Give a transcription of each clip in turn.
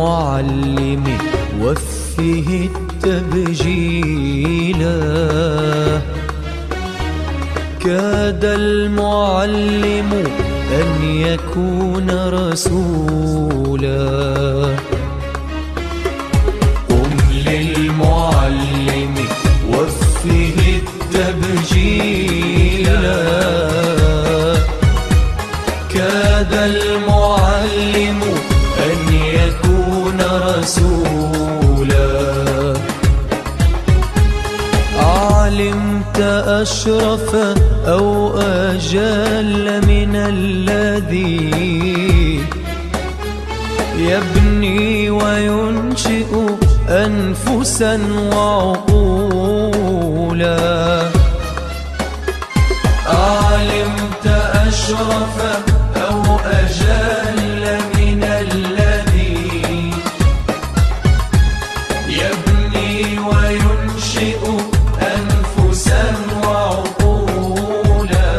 المعلم وفه التبجيلا كاد المعلم أن يكون رسولا قم للمعلم وفه التبجيلا كاد المعلم أن يكون رسولا علمت أشرف أو أجل من الذي يبني وينشئ أنفسا وعقولا علمت أشرف أو أجل من الذي يبني وينشئ أنفسا وعقولا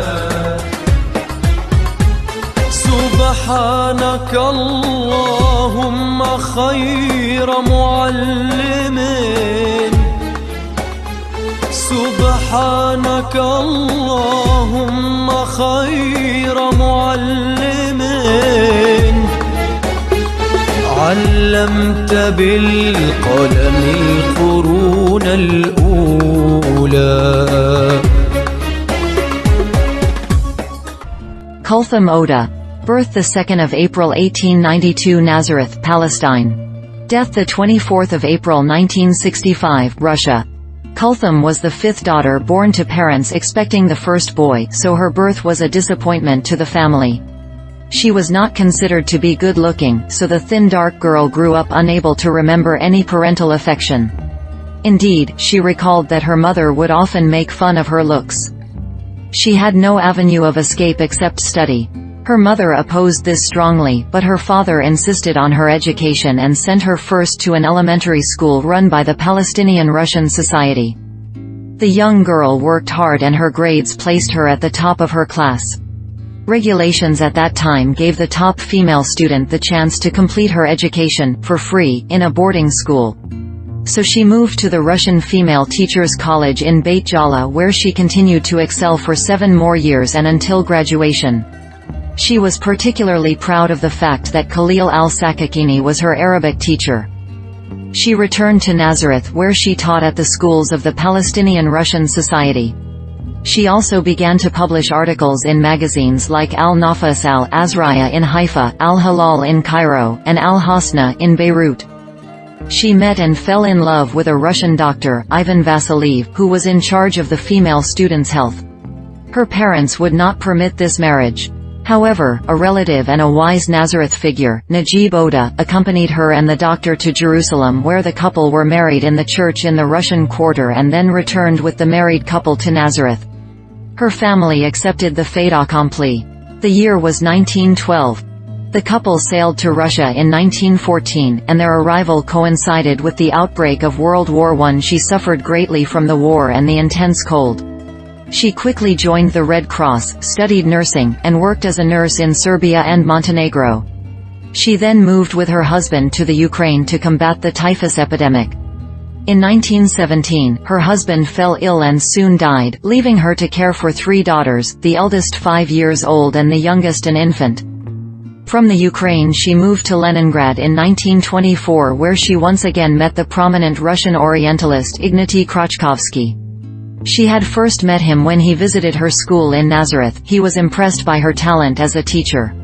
سبحانك اللهم خير معلم سبحانك اللهم خير معلم علمت بالقلم القرون الأولى. Kulthum Oda. Birth the 2nd of April 1892, Nazareth, Palestine. Death the 24th of April 1965, Russia. Kulthum was the fifth daughter born to parents expecting the first boy, so her birth was a disappointment to the family. She was not considered to be good-looking, so the thin dark girl grew up unable to remember any parental affection. Indeed, she recalled that her mother would often make fun of her looks. She had no avenue of escape except study. Her mother opposed this strongly, but her father insisted on her education and sent her first to an elementary school run by the Palestinian Russian Society. The young girl worked hard and her grades placed her at the top of her class. Regulations at that time gave the top female student the chance to complete her education, for free, in a boarding school. So she moved to the Russian Female Teachers College in Beit Jala, where she continued to excel for 7 more years and until graduation. She was particularly proud of the fact that Khalil al-Sakakini was her Arabic teacher. She returned to Nazareth, where she taught at the schools of the Palestinian Russian Society. She also began to publish articles in magazines like Al-Nafas al-Azraya in Haifa, Al-Halal in Cairo, and Al-Hasna in Beirut. She met and fell in love with a Russian doctor, Ivan Vasiliev, who was in charge of the female students' health. Her parents would not permit this marriage. However, a relative and a wise Nazareth figure, Najib Oda, accompanied her and the doctor to Jerusalem, where the couple were married in the church in the Russian quarter and then returned with the married couple to Nazareth. Her family accepted the fait accompli. The year was 1912. The couple sailed to Russia in 1914, and their arrival coincided with the outbreak of World War I. She suffered greatly from the war and the intense cold. She quickly joined the Red Cross, studied nursing, and worked as a nurse in Serbia and Montenegro. She then moved with her husband to the Ukraine to combat the typhus epidemic. In 1917, her husband fell ill and soon died, leaving her to care for 3 daughters, the eldest 5 years old and the youngest an infant. From the Ukraine she moved to Leningrad in 1924, where she once again met the prominent Russian Orientalist Ignatiy Krachkovsky. She had first met him when he visited her school in Nazareth. He was impressed by her talent as a teacher.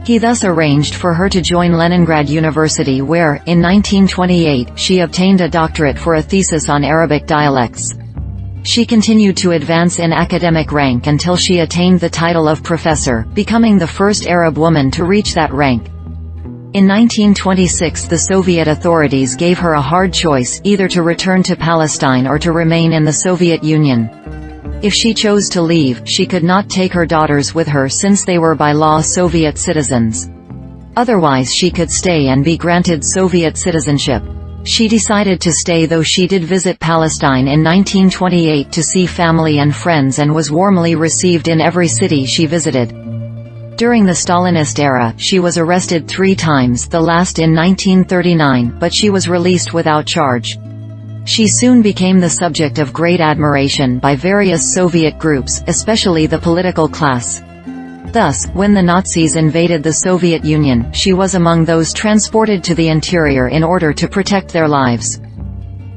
He thus arranged for her to join Leningrad University, where, in 1928, she obtained a doctorate for a thesis on Arabic dialects. She continued to advance in academic rank until she attained the title of professor, becoming the first Arab woman to reach that rank. In 1926, the Soviet authorities gave her a hard choice, either to return to Palestine or to remain in the Soviet Union. If she chose to leave, she could not take her daughters with her since they were by law Soviet citizens. Otherwise she could stay and be granted Soviet citizenship. She decided to stay, though she did visit Palestine in 1928 to see family and friends and was warmly received in every city she visited. During the Stalinist era, she was arrested 3 times, the last in 1939, but she was released without charge. She soon became the subject of great admiration by various Soviet groups, especially the political class. Thus, when the Nazis invaded the Soviet Union, she was among those transported to the interior in order to protect their lives.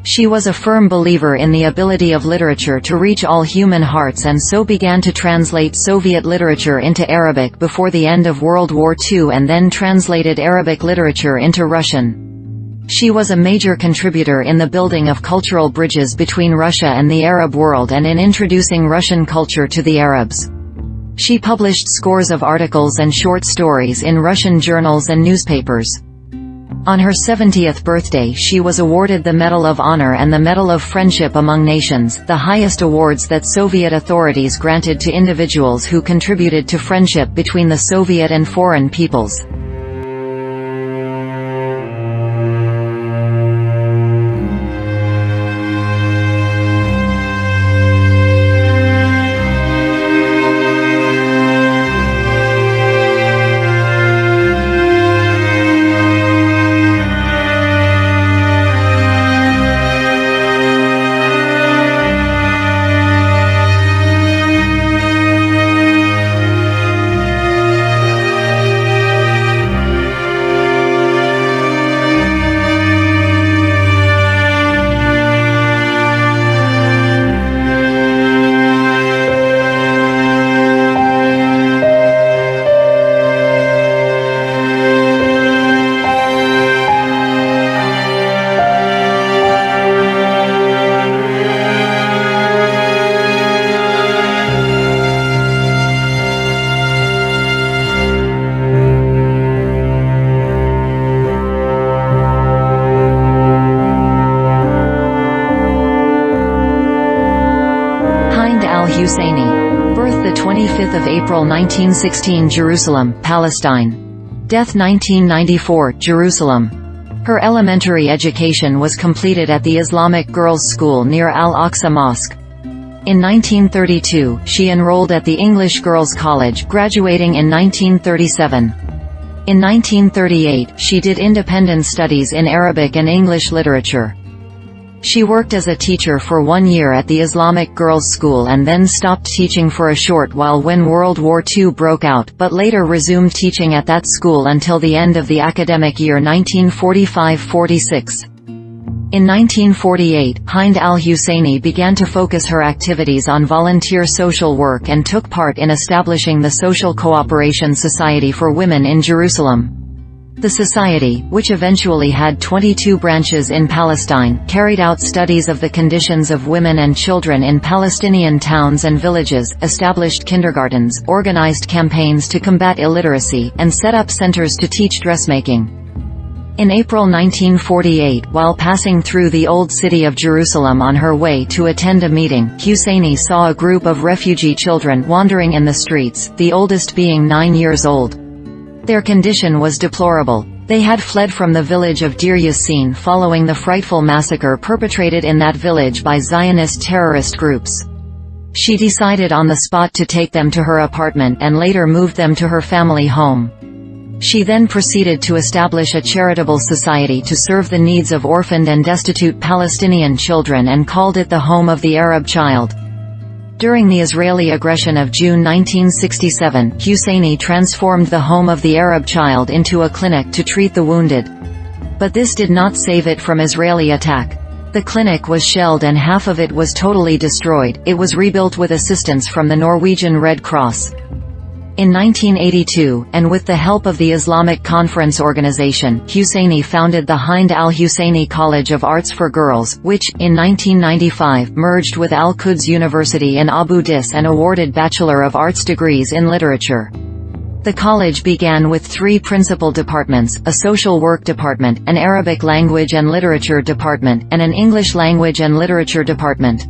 She was a firm believer in the ability of literature to reach all human hearts, and so began to translate Soviet literature into Arabic before the end of World War II, and then translated Arabic literature into Russian. She was a major contributor in the building of cultural bridges between Russia and the Arab world and in introducing Russian culture to the Arabs. She published scores of articles and short stories in Russian journals and newspapers. On her 70th birthday she was awarded the Medal of Honor and the Medal of Friendship Among Nations, the highest awards that Soviet authorities granted to individuals who contributed to friendship between the Soviet and foreign peoples. Husseini. Birth the 25th of April 1916, Jerusalem, Palestine. Death 1994, Jerusalem. Her elementary education was completed at the Islamic Girls' School near Al-Aqsa Mosque. In 1932, she enrolled at the English Girls' College, graduating in 1937. In 1938, she did independent studies in Arabic and English literature. She worked as a teacher for 1 year at the Islamic Girls' School and then stopped teaching for a short while when World War II broke out, but later resumed teaching at that school until the end of the academic year 1945-46. In 1948, Hind al-Husseini began to focus her activities on volunteer social work and took part in establishing the Social Cooperation Society for Women in Jerusalem. The society, which eventually had 22 branches in Palestine, carried out studies of the conditions of women and children in Palestinian towns and villages, established kindergartens, organized campaigns to combat illiteracy, and set up centers to teach dressmaking. In April 1948, while passing through the Old City of Jerusalem on her way to attend a meeting, Husseini saw a group of refugee children wandering in the streets, the oldest being 9 years old. Their condition was deplorable. They had fled from the village of Deir Yassin following the frightful massacre perpetrated in that village by Zionist terrorist groups. She decided on the spot to take them to her apartment and later moved them to her family home. She then proceeded to establish a charitable society to serve the needs of orphaned and destitute Palestinian children and called it the Home of the Arab Child. During the Israeli aggression of June 1967, Husseini transformed the Home of the Arab Child into a clinic to treat the wounded. But this did not save it from Israeli attack. The clinic was shelled and half of it was totally destroyed. It was rebuilt with assistance from the Norwegian Red Cross. In 1982, and with the help of the Islamic Conference Organization, Husseini founded the Hind al-Husseini College of Arts for Girls, which, in 1995, merged with Al-Quds University in Abu Dis and awarded Bachelor of Arts degrees in literature. The college began with 3 principal departments, a social work department, an Arabic language and literature department, and an English language and literature department.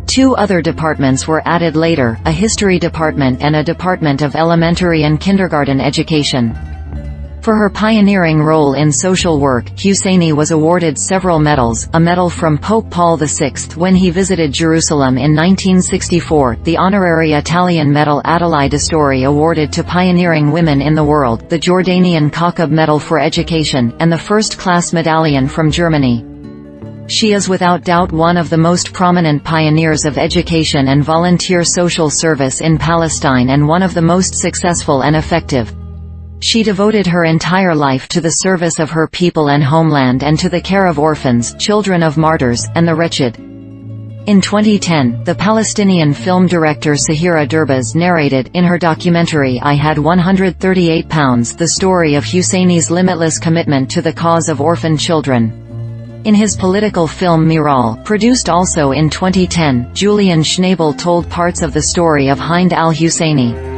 2 other departments were added later, a history department and a department of elementary and kindergarten education. For her pioneering role in social work, Husseini was awarded several medals, a medal from Pope Paul VI when he visited Jerusalem in 1964, the honorary Italian medal Adelaide Astori awarded to pioneering women in the world, the Jordanian Kakab Medal for Education, and the first-class medallion from Germany. She is without doubt one of the most prominent pioneers of education and volunteer social service in Palestine and one of the most successful and effective. She devoted her entire life to the service of her people and homeland and to the care of orphans, children of martyrs, and the wretched. In 2010, the Palestinian film director Sahira Durbaz narrated, in her documentary I Had 138 Pounds, the story of Husseini's limitless commitment to the cause of orphan children. In his political film Miral, produced also in 2010, Julian Schnabel told parts of the story of Hind al-Husseini.